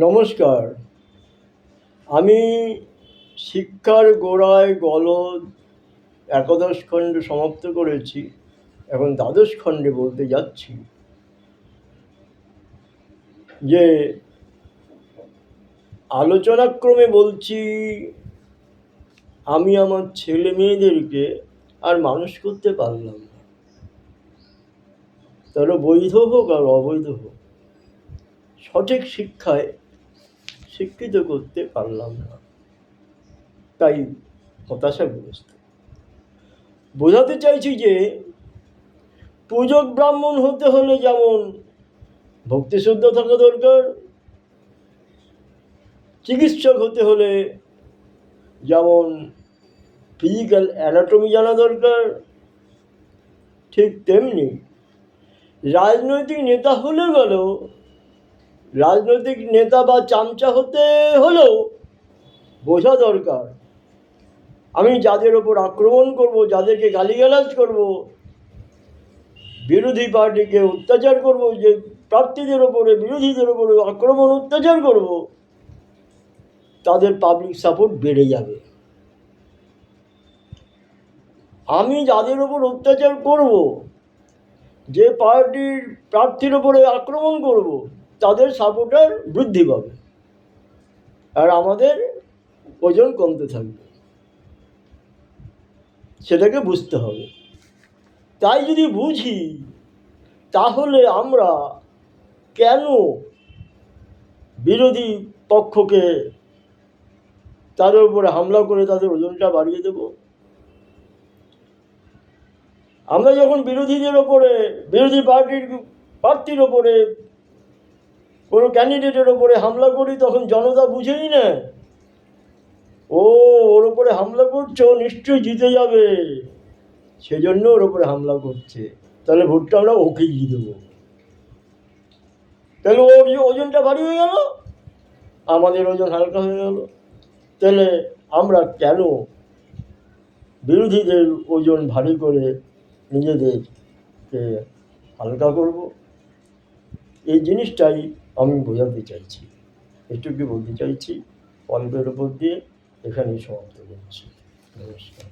নমস্কার। আমি শিক্ষার গোড়ায় গলদ একাদশ খণ্ড সমাপ্ত করেছি, এখন দ্বাদশ খণ্ডে বলতে যাচ্ছি যে আলোচনাক্রমে বলছি আমি আমার ছেলে মেয়েদেরকে আর মানুষ করতে পারলাম না, তারা বৈধ হোক আর অবৈধ হোক, সঠিক শিক্ষায় শিক্ষিত করতে পারলাম না, তাই হতাশাগ্রস্ত। বোঝাতে চাইছি যে পূজক ব্রাহ্মণ হতে হলে যেমন ভক্তিশুদ্ধ থাকা দরকার, চিকিৎসক হতে হলে যেমন ফিজিক্যাল অ্যানাটমি জানা দরকার, ঠিক তেমনি রাজনৈতিক নেতা হলে গেলেও, রাজনৈতিক নেতা বা চামচা হতে হলেও বোঝা দরকার আমি যাদের ওপর আক্রমণ করব, যাদেরকে গালিগালাজ করব, বিরোধী পার্টিকে অত্যাচার করব, যে প্রার্থীদের ওপরে বিরোধীদের ওপরে আক্রমণ অত্যাচার করব, তাদের পাবলিক সাপোর্ট বেড়ে যাবে। আমি যাদের ওপর অত্যাচার করব, যে পার্টির প্রার্থীর ওপরে আক্রমণ করব, তাদের সাপোর্টার বৃদ্ধি পাবে আর আমাদের ওজন কমতে থাকবে। সেটাকে বুঝতে হবে। তাই যদি বুঝি, তাহলে আমরা কেন বিরোধী পক্ষকে তাদের উপরে হামলা করে তাদের ওজনটা বাড়িয়ে দেব? আমরা যখন বিরোধীদের ওপরে, বিরোধী প্রার্থীর ওপরে, কোনো ক্যান্ডিডেটের ওপরে হামলা করি, তখন জনতা বুঝেই না, ওর ওপরে হামলা করছে, ও নিশ্চয়ই জিতে যাবে, সেজন্য ওর ওপরে হামলা করছে, তাহলে ভোটটা আমরা ওকেই দিয়ে দেবো। তাহলে ওর ওজনটা ভারী হয়ে গেল, আমাদের ওজন হালকা হয়ে গেল। তাহলে আমরা কেন বিরোধীদের ওজন ভারী করে নিজেদেরকে হালকা করব? এই জিনিসটাই আমি বোঝাতে চাইছি, এটুকু বলতে চাইছি। অল্পের উপর দিয়ে এখানেই সমাপ্ত করছি। নমস্কার।